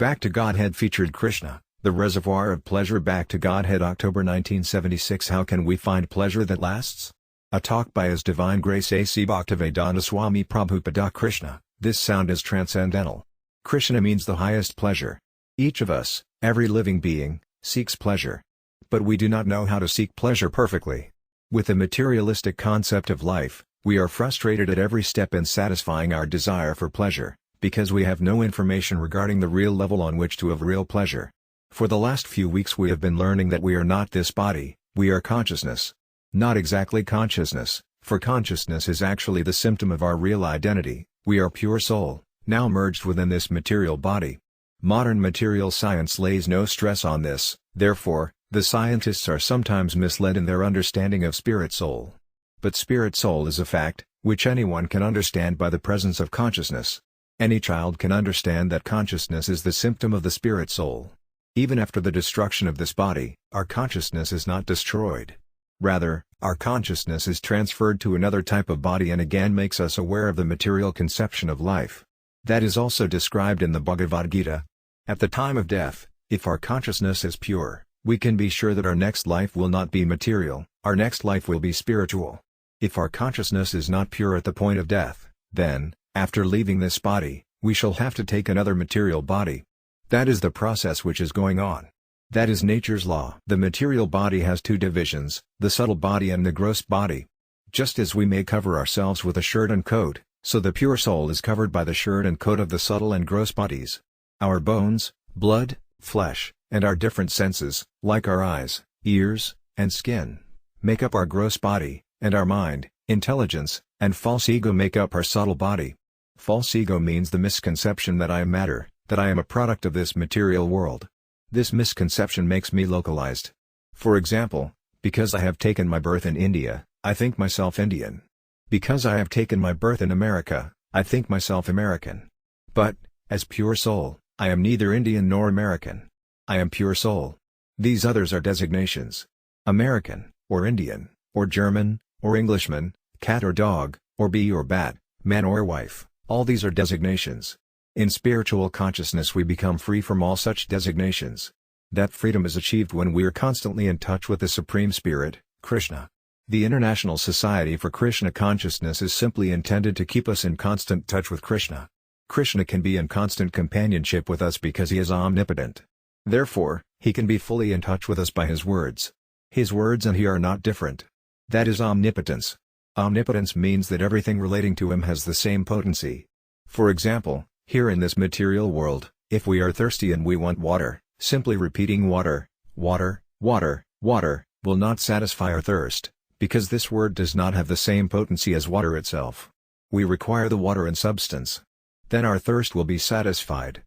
Back to Godhead featured Krishna, the reservoir of pleasure. Back to Godhead, October 1976. How can we find pleasure that lasts? A talk by His Divine Grace A.C. Bhaktivedanta Swami Prabhupada. Krishna, this sound is transcendental. Krishna means the highest pleasure. Each of us, every living being, seeks pleasure. But we do not know how to seek pleasure perfectly. With the materialistic concept of life, we are frustrated at every step in satisfying our desire for pleasure, because we have no information regarding the real level on which to have real pleasure. For the last few weeks we have been learning that we are not this body, we are consciousness. Not exactly consciousness, for consciousness is actually the symptom of our real identity. We are pure soul, now merged within this material body. Modern material science lays no stress on this, therefore, the scientists are sometimes misled in their understanding of spirit soul. But spirit soul is a fact, which anyone can understand by the presence of consciousness. Any child can understand that consciousness is the symptom of the spirit soul. Even after the destruction of this body, our consciousness is not destroyed. Rather, our consciousness is transferred to another type of body and again makes us aware of the material conception of life. That is also described in the Bhagavad Gita. At the time of death, if our consciousness is pure, we can be sure that our next life will not be material, our next life will be spiritual. If our consciousness is not pure at the point of death, then, after leaving this body, we shall have to take another material body. That is the process which is going on. That is nature's law. The material body has two divisions, the subtle body and the gross body. Just as we may cover ourselves with a shirt and coat, so the pure soul is covered by the shirt and coat of the subtle and gross bodies. Our bones, blood, flesh, and our different senses, like our eyes, ears, and skin, make up our gross body, and our mind, intelligence, and false ego make up our subtle body. False ego means the misconception that I am matter, that I am a product of this material world. This misconception makes me localized. For example, because I have taken my birth in India, I think myself Indian. Because I have taken my birth in America, I think myself American. But, as pure soul, I am neither Indian nor American. I am pure soul. These others are designations. American, or Indian, or German, or Englishman, cat or dog, or bee or bat, man or wife, all these are designations. In spiritual consciousness we become free from all such designations. That freedom is achieved when we are constantly in touch with the Supreme Spirit, Krishna. The International Society for Krishna Consciousness is simply intended to keep us in constant touch with Krishna. Krishna can be in constant companionship with us because he is omnipotent. Therefore, he can be fully in touch with us by his words. His words and he are not different. That is omnipotence. Omnipotence means that everything relating to him has the same potency. For example, here in this material world, if we are thirsty and we want water, simply repeating water, water, water, water, will not satisfy our thirst, because this word does not have the same potency as water itself. We require the water in substance. Then our thirst will be satisfied.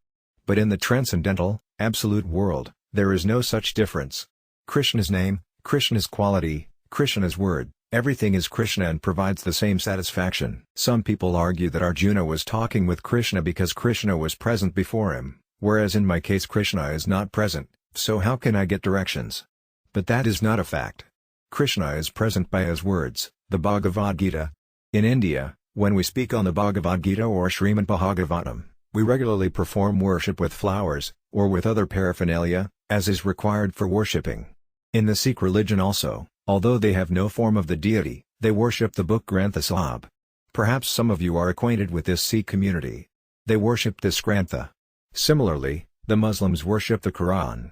But in the transcendental, absolute world, there is no such difference. Krishna's name, Krishna's quality, Krishna's word, everything is Krishna and provides the same satisfaction. Some people argue that Arjuna was talking with Krishna because Krishna was present before him, whereas in my case Krishna is not present, so how can I get directions? But that is not a fact. Krishna is present by his words, the Bhagavad Gita. In India, when we speak on the Bhagavad Gita or Srimad Bhagavatam, we regularly perform worship with flowers, or with other paraphernalia, as is required for worshipping. In the Sikh religion also, although they have no form of the deity, they worship the book Grantha Sahib. Perhaps some of you are acquainted with this Sikh community. They worship this Grantha. Similarly, the Muslims worship the Quran.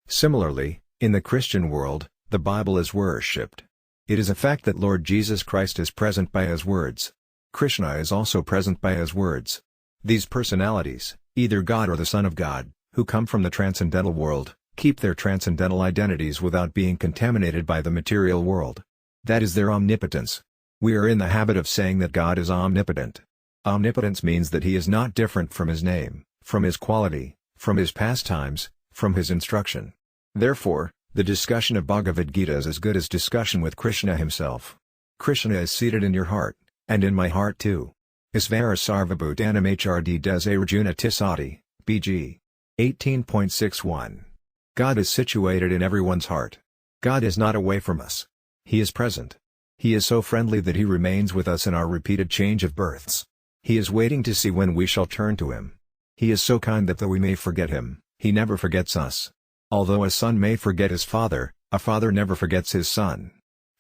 Similarly, in the Christian world, the Bible is worshipped. It is a fact that Lord Jesus Christ is present by his words. Krishna is also present by his words. These personalities, either God or the Son of God, who come from the transcendental world, keep their transcendental identities without being contaminated by the material world. That is their omnipotence. We are in the habit of saying that God is omnipotent. Omnipotence means that he is not different from his name, from his quality, from his pastimes, from his instruction. Therefore, the discussion of Bhagavad Gita is as good as discussion with Krishna himself. Krishna is seated in your heart, and in my heart too. Isvara Sarvabhutanam HRD Des Arjuna Tisati, BG. 18.61. God is situated in everyone's heart. God is not away from us. He is present. He is so friendly that he remains with us in our repeated change of births. He is waiting to see when we shall turn to him. He is so kind that though we may forget him, he never forgets us. Although a son may forget his father, a father never forgets his son.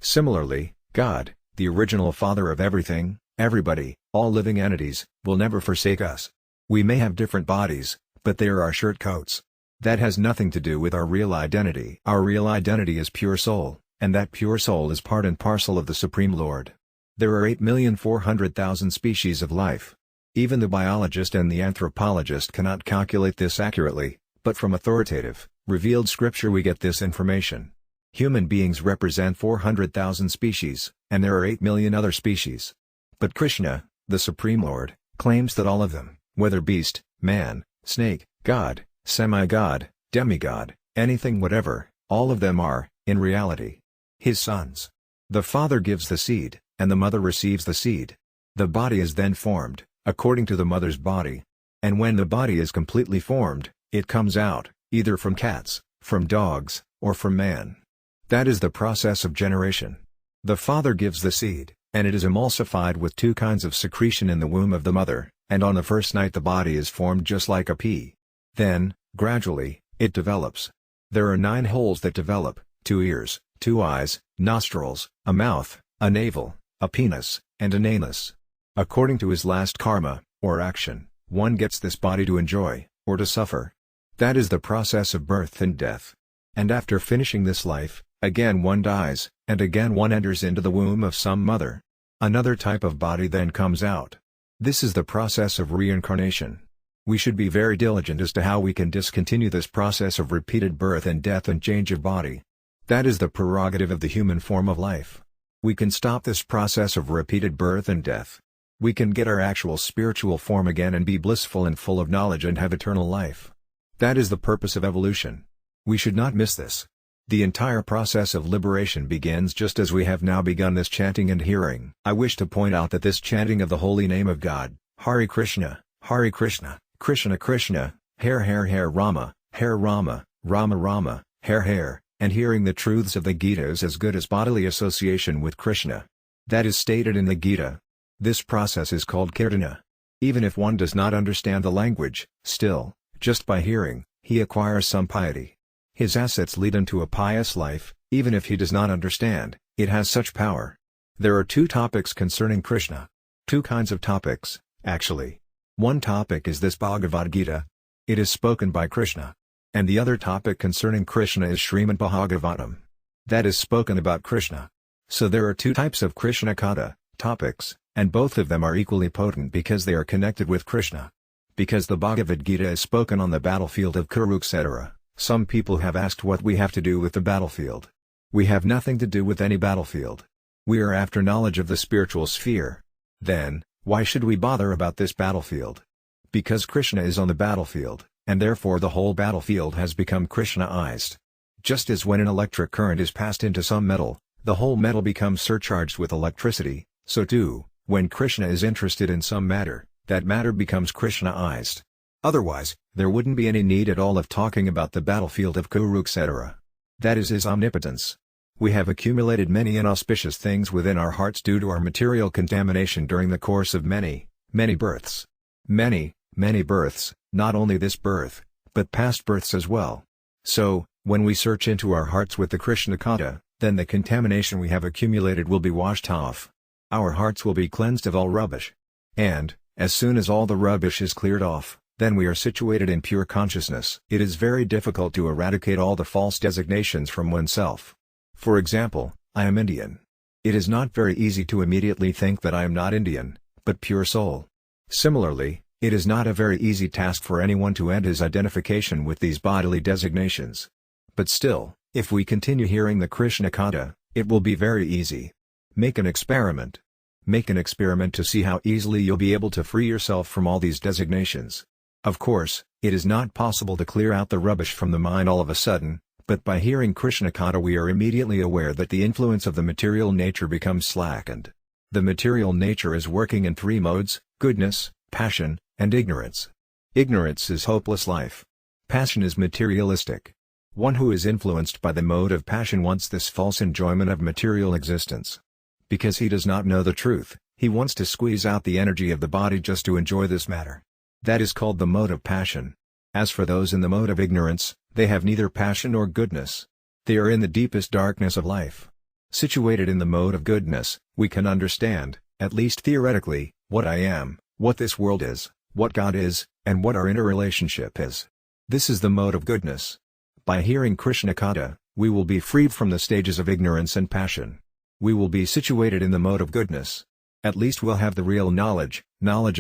Similarly, God, the original Father of everything, everybody, all living entities, will never forsake us. We may have different bodies, but they are our shirt coats. That has nothing to do with our real identity. Our real identity is pure soul, and that pure soul is part and parcel of the Supreme Lord. There are 8,400,000 species of life. Even the biologist and the anthropologist cannot calculate this accurately, but from authoritative, revealed scripture we get this information. Human beings represent 400,000 species, and there are 8 million other species. But Krishna, the Supreme Lord, claims that all of them, whether beast, man, snake, god, semi-god, demigod, anything whatever, all of them are, in reality, his sons. The father gives the seed, and the mother receives the seed. The body is then formed, according to the mother's body. And when the body is completely formed, it comes out, either from cats, from dogs, or from man. That is the process of generation. The father gives the seed, and it is emulsified with two kinds of secretion in the womb of the mother, and on the first night the body is formed just like a pea. Then, gradually, it develops. There are 9 holes that develop, 2 ears, 2 eyes, nostrils, a mouth, a navel, a penis, and an anus. According to his last karma, or action, one gets this body to enjoy, or to suffer. That is the process of birth and death. And after finishing this life, again one dies, and again one enters into the womb of some mother. Another type of body then comes out. This is the process of reincarnation. We should be very diligent as to how we can discontinue this process of repeated birth and death and change of body. That is the prerogative of the human form of life. We can stop this process of repeated birth and death. We can get our actual spiritual form again and be blissful and full of knowledge and have eternal life. That is the purpose of evolution. We should not miss this. The entire process of liberation begins just as we have now begun this chanting and hearing. I wish to point out that this chanting of the holy name of God, Hare Krishna, Krishna Krishna, Hare Rama, Rama Rama, Hare, and hearing the truths of the Gita is as good as bodily association with Krishna. That is stated in the Gita. This process is called kirtana. Even if one does not understand the language, still, just by hearing, he acquires some piety. His assets lead into a pious life, even if he does not understand, it has such power. There are 2 topics concerning Krishna. 2 kinds of topics, actually. One topic is this Bhagavad Gita. It is spoken by Krishna. And the other topic concerning Krishna is Srimad Bhagavatam. That is spoken about Krishna. So there are 2 types of Krishna Katha, topics, and both of them are equally potent because they are connected with Krishna. Because the Bhagavad Gita is spoken on the battlefield of Kurukshetra, some people have asked what we have to do with the battlefield. We have nothing to do with any battlefield. We are after knowledge of the spiritual sphere. Then, why should we bother about this battlefield? Because Krishna is on the battlefield, and therefore the whole battlefield has become Krishnaized. Just as when an electric current is passed into some metal, the whole metal becomes surcharged with electricity, so too, when Krishna is interested in some matter, that matter becomes Krishnaized. Otherwise, there wouldn't be any need at all of talking about the battlefield of Kurukshetra. That is his omnipotence. We have accumulated many inauspicious things within our hearts due to our material contamination during the course of many births. Many births, not only this birth, but past births as well. So, when we search into our hearts with the Krishna Katha, then the contamination we have accumulated will be washed off. Our hearts will be cleansed of all rubbish. And, as soon as all the rubbish is cleared off, then we are situated in pure consciousness. It is very difficult to eradicate all the false designations from oneself. For example, I am Indian. It is not very easy to immediately think that I am not Indian, but pure soul. Similarly, it is not a very easy task for anyone to end his identification with these bodily designations. But still, if we continue hearing the Krishna Katha, it will be very easy. Make an experiment. Make an experiment to see how easily you'll be able to free yourself from all these designations. Of course, it is not possible to clear out the rubbish from the mind all of a sudden, but by hearing Krishna Katha we are immediately aware that the influence of the material nature becomes slackened. The material nature is working in 3 modes, goodness, passion, and ignorance. Ignorance is hopeless life. Passion is materialistic. One who is influenced by the mode of passion wants this false enjoyment of material existence. Because he does not know the truth, he wants to squeeze out the energy of the body just to enjoy this matter. That is called the mode of passion. As for those in the mode of ignorance, they have neither passion nor goodness. They are in the deepest darkness of life. Situated in the mode of goodness, we can understand, at least theoretically, what I am, what this world is, what God is, and what our interrelationship is. This is the mode of goodness. By hearing Krishna Katha, we will be freed from the stages of ignorance and passion. We will be situated in the mode of goodness. At least we'll have the real knowledge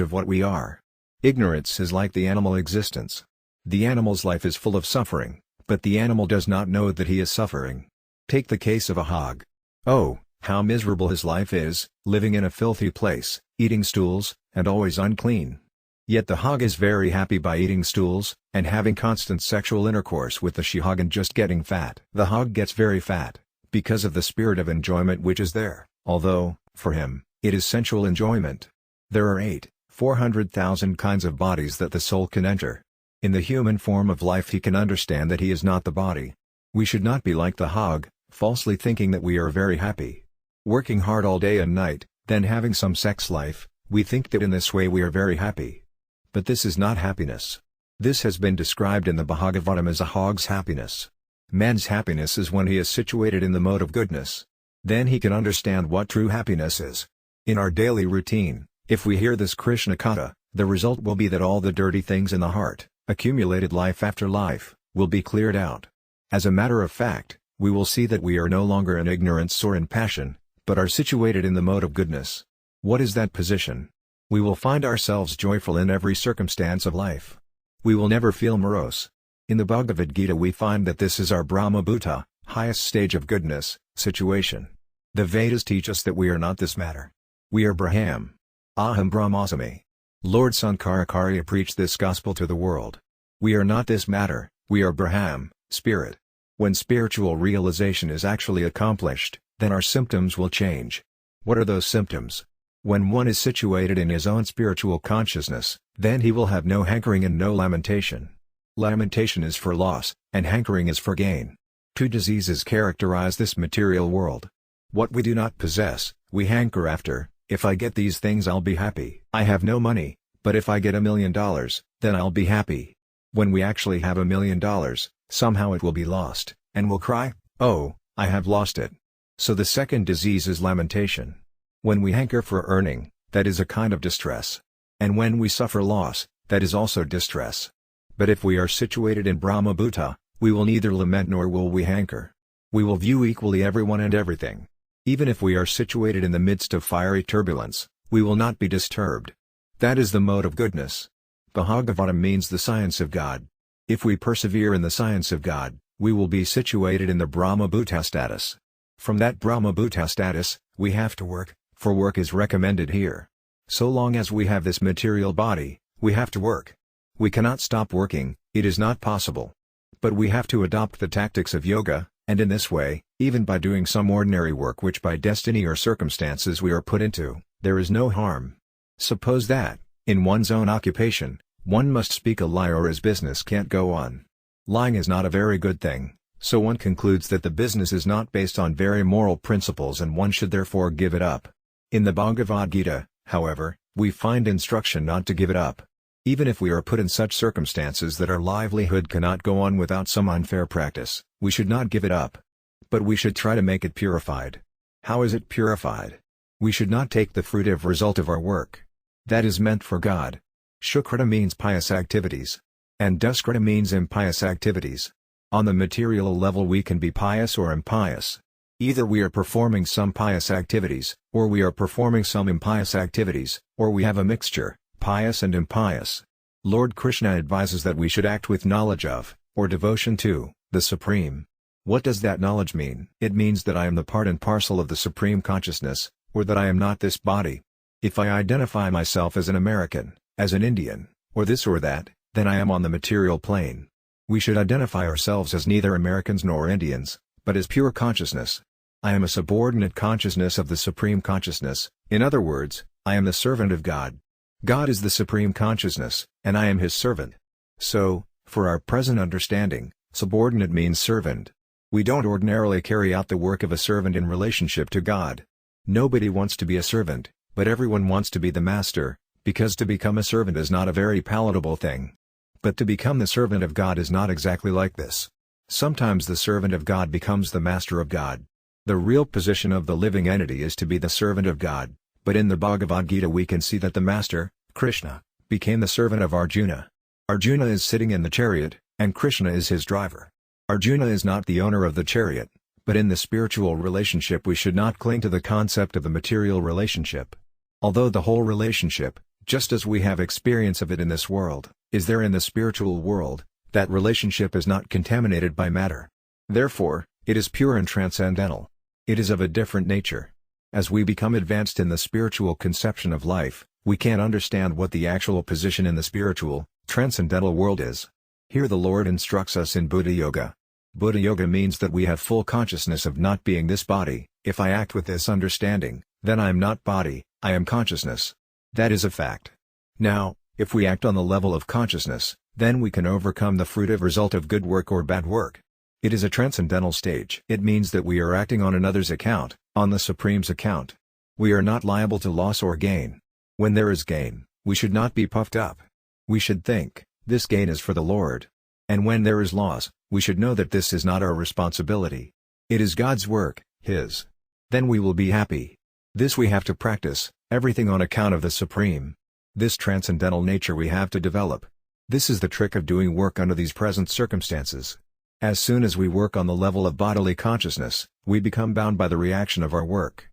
of what we are. Ignorance is like the animal existence. The animal's life is full of suffering, but the animal does not know that he is suffering. Take the case of a hog. Oh, how miserable his life is, living in a filthy place, eating stools, and always unclean. Yet the hog is very happy by eating stools, and having constant sexual intercourse with the she-hog and just getting fat. The hog gets very fat, because of the spirit of enjoyment which is there, although, for him, it is sensual enjoyment. There are 400,000 kinds of bodies that the soul can enter. In the human form of life he can understand that he is not the body. We should not be like the hog, falsely thinking that we are very happy. Working hard all day and night, then having some sex life, we think that in this way we are very happy. But this is not happiness. This has been described in the Bhagavatam as a hog's happiness. Man's happiness is when he is situated in the mode of goodness. Then he can understand what true happiness is. In our daily routine, if we hear this Krishna Katha, the result will be that all the dirty things in the heart, accumulated life after life, will be cleared out. As a matter of fact, we will see that we are no longer in ignorance or in passion, but are situated in the mode of goodness. What is that position? We will find ourselves joyful in every circumstance of life. We will never feel morose. In the Bhagavad Gita we find that this is our Brahma Bhuta, highest stage of goodness, situation. The Vedas teach us that we are not this matter. We are Braham. Aham Brahmasami. Lord Sankaracharya preached this gospel to the world. We are not this matter, we are Braham, spirit. When spiritual realization is actually accomplished, then our symptoms will change. What are those symptoms? When one is situated in his own spiritual consciousness, then he will have no hankering and no lamentation. Lamentation is for loss, and hankering is for gain. Two diseases characterize this material world. What we do not possess, we hanker after. If I get these things I'll be happy. I have no money, but if I get $1 million, then I'll be happy. When we actually have $1 million, somehow it will be lost, and we'll cry, oh, I have lost it. So the second disease is lamentation. When we hanker for earning, that is a kind of distress. And when we suffer loss, that is also distress. But if we are situated in Brahma Bhuta, we will neither lament nor will we hanker. We will view equally everyone and everything. Even if we are situated in the midst of fiery turbulence, we will not be disturbed. That is the mode of goodness. Bhagavatam means the science of God. If we persevere in the science of God, we will be situated in the Brahma Bhuta status. From that Brahma Bhuta status, we have to work, for work is recommended here. So long as we have this material body, we have to work. We cannot stop working, it is not possible. But we have to adopt the tactics of yoga, and in this way, even by doing some ordinary work which by destiny or circumstances we are put into, there is no harm. Suppose that, in one's own occupation, one must speak a lie or his business can't go on. Lying is not a very good thing, so one concludes that the business is not based on very moral principles and one should therefore give it up. In the Bhagavad Gita, however, we find instruction not to give it up. Even if we are put in such circumstances that our livelihood cannot go on without some unfair practice, we should not give it up. But we should try to make it purified. How is it purified? We should not take the fruitive result of our work. That is meant for God. Shukrata means pious activities. And Duskrata means impious activities. On the material level we can be pious or impious. Either we are performing some pious activities, or we are performing some impious activities, or we have a mixture, pious and impious. Lord Krishna advises that we should act with knowledge of, or devotion to, the Supreme. What does that knowledge mean? It means that I am the part and parcel of the Supreme Consciousness, or that I am not this body. If I identify myself as an American, as an Indian, or this or that, then I am on the material plane. We should identify ourselves as neither Americans nor Indians, but as pure consciousness. I am a subordinate consciousness of the Supreme Consciousness, in other words, I am the servant of God. God is the Supreme Consciousness, and I am His servant. So, for our present understanding, subordinate means servant. We don't ordinarily carry out the work of a servant in relationship to God. Nobody wants to be a servant, but everyone wants to be the master, because to become a servant is not a very palatable thing. But to become the servant of God is not exactly like this. Sometimes the servant of God becomes the master of God. The real position of the living entity is to be the servant of God, but in the Bhagavad Gita we can see that the master, Krishna, became the servant of Arjuna. Arjuna is sitting in the chariot, and Krishna is his driver. Arjuna is not the owner of the chariot, but in the spiritual relationship we should not cling to the concept of the material relationship. Although the whole relationship, just as we have experience of it in this world, is there in the spiritual world, that relationship is not contaminated by matter. Therefore, it is pure and transcendental. It is of a different nature. As we become advanced in the spiritual conception of life, we can't understand what the actual position in the spiritual, transcendental world is. Here the Lord instructs us in Buddha Yoga. Buddha Yoga means that we have full consciousness of not being this body. If I act with this understanding, then I am not body, I am consciousness. That is a fact. Now, if we act on the level of consciousness, then we can overcome the fruitive result of good work or bad work. It is a transcendental stage. It means that we are acting on another's account, on the Supreme's account. We are not liable to loss or gain. When there is gain, we should not be puffed up. We should think, this gain is for the Lord. And when there is loss, we should know that this is not our responsibility. It is God's work, His. Then we will be happy. This we have to practice, everything on account of the Supreme. This transcendental nature we have to develop. This is the trick of doing work under these present circumstances. As soon as we work on the level of bodily consciousness, we become bound by the reaction of our work.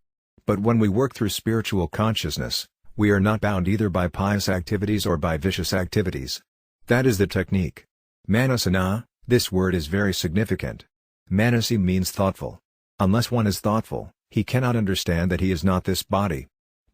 But when we work through spiritual consciousness, we are not bound either by pious activities or by vicious activities. That is the technique. Manasana, this word is very significant. Manasi means thoughtful. Unless one is thoughtful, he cannot understand that he is not this body.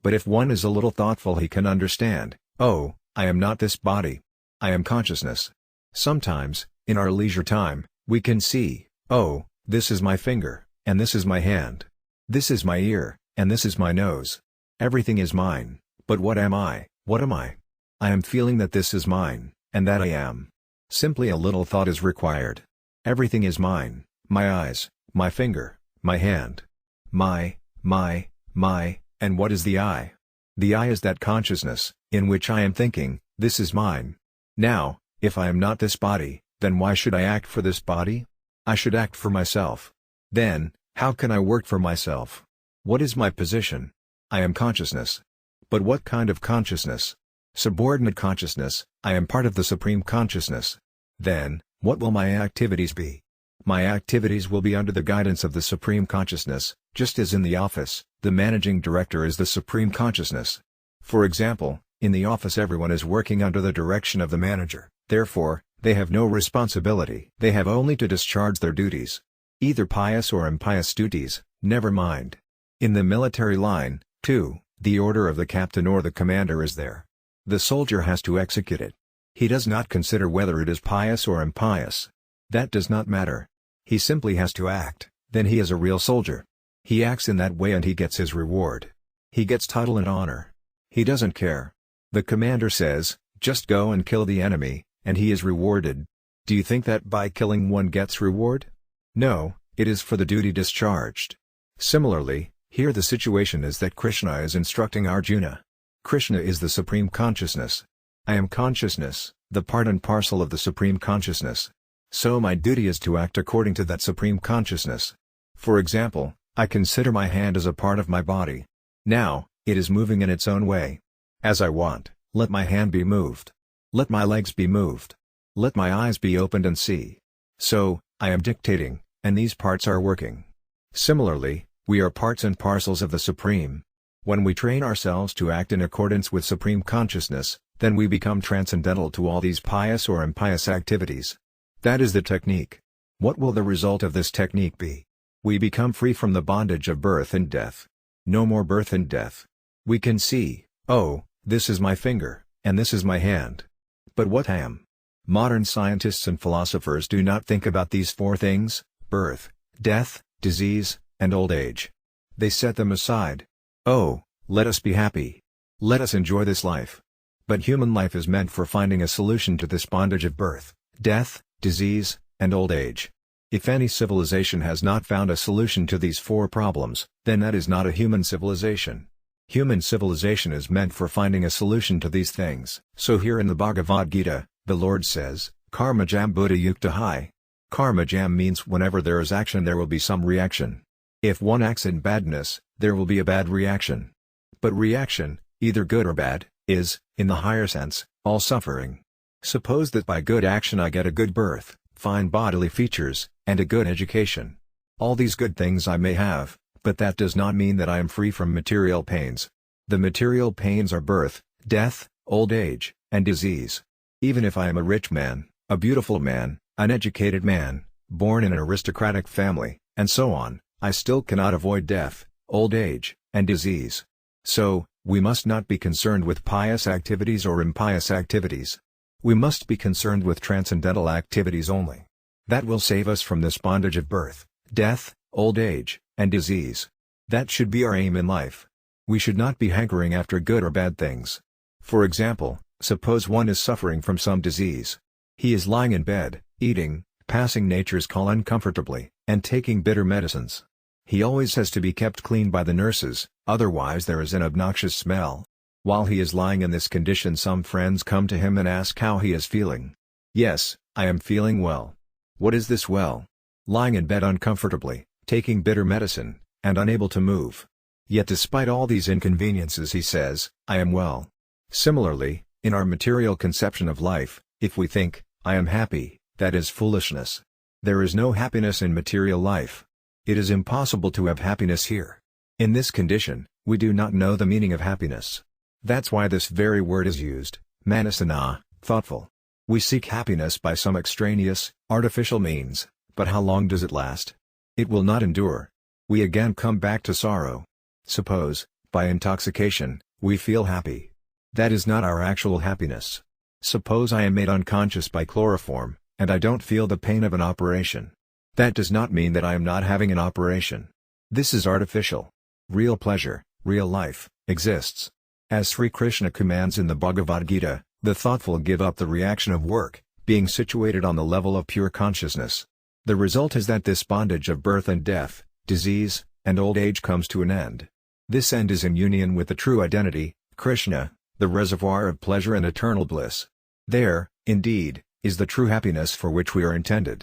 But if one is a little thoughtful he can understand, oh, I am not this body. I am consciousness. Sometimes, in our leisure time, we can see, oh, this is my finger, and this is my hand. This is my ear, and this is my nose. Everything is mine, but what am I? What am I? I am feeling that this is mine, and that I am. Simply a little thought is required. Everything is mine, my eyes, my finger, my hand. My, and what is the I? The I is that consciousness, in which I am thinking, this is mine. Now, if I am not this body, then why should I act for this body? I should act for myself. Then, how can I work for myself? What is my position? I am consciousness. But what kind of consciousness? Subordinate consciousness, I am part of the Supreme Consciousness. Then, what will my activities be? My activities will be under the guidance of the Supreme Consciousness, just as in the office, the managing director is the Supreme Consciousness. For example, in the office everyone is working under the direction of the manager, therefore, they have no responsibility. They have only to discharge their duties. Either pious or impious duties, never mind. In the military line, too, the order of the captain or the commander is there. The soldier has to execute it. He does not consider whether it is pious or impious. That does not matter. He simply has to act, then he is a real soldier. He acts in that way and he gets his reward. He gets title and honor. He doesn't care. The commander says, just go and kill the enemy, and he is rewarded. Do you think that by killing one gets reward? No, it is for the duty discharged. Similarly, here the situation is that Krishna is instructing Arjuna. Krishna is the Supreme Consciousness. I am consciousness, the part and parcel of the Supreme Consciousness. So my duty is to act according to that Supreme Consciousness. For example, I consider my hand as a part of my body. Now, it is moving in its own way. As I want, let my hand be moved. Let my legs be moved. Let my eyes be opened and see. So, I am dictating, and these parts are working. Similarly, we are parts and parcels of the Supreme. When we train ourselves to act in accordance with Supreme Consciousness, then we become transcendental to all these pious or impious activities. That is the technique. What will the result of this technique be? We become free from the bondage of birth and death. No more birth and death. We can see, oh, this is my finger, and this is my hand. But what am? Modern scientists and philosophers do not think about these four things: birth, death, disease, and old age. They set them aside. Oh, let us be happy. Let us enjoy this life. But human life is meant for finding a solution to this bondage of birth, death, disease, and old age. If any civilization has not found a solution to these four problems, then that is not a human civilization. Human civilization is meant for finding a solution to these things. So here in the Bhagavad Gita, the Lord says, Karmajam Buddha Yukta Hai. Karmajam means whenever there is action there will be some reaction. If one acts in badness, there will be a bad reaction. But reaction, either good or bad, is, in the higher sense, all suffering. Suppose that by good action I get a good birth, fine bodily features, and a good education. All these good things I may have, but that does not mean that I am free from material pains. The material pains are birth, death, old age, and disease. Even if I am a rich man, a beautiful man, an educated man, born in an aristocratic family, and so on, I still cannot avoid death, old age, and disease. So, we must not be concerned with pious activities or impious activities. We must be concerned with transcendental activities only. That will save us from this bondage of birth, death, old age, and disease. That should be our aim in life. We should not be hankering after good or bad things. For example, suppose one is suffering from some disease. He is lying in bed, eating, passing nature's call uncomfortably, and taking bitter medicines. He always has to be kept clean by the nurses, otherwise there is an obnoxious smell. While he is lying in this condition, some friends come to him and ask how he is feeling. Yes, I am feeling well. What is this well? Lying in bed uncomfortably, taking bitter medicine, and unable to move. Yet despite all these inconveniences he says, I am well. Similarly, in our material conception of life, if we think, I am happy, that is foolishness. There is no happiness in material life. It is impossible to have happiness here. In this condition, we do not know the meaning of happiness. That's why this very word is used, manasana, thoughtful. We seek happiness by some extraneous, artificial means, but how long does it last? It will not endure. We again come back to sorrow. Suppose, by intoxication, we feel happy. That is not our actual happiness. Suppose I am made unconscious by chloroform, and I don't feel the pain of an operation. That does not mean that I am not having an operation. This is artificial. Real pleasure, real life, exists. As Sri Krishna commands in the Bhagavad Gita, the thoughtful give up the reaction of work, being situated on the level of pure consciousness. The result is that this bondage of birth and death, disease, and old age comes to an end. This end is in union with the true identity, Krishna, the reservoir of pleasure and eternal bliss. There, indeed, is the true happiness for which we are intended.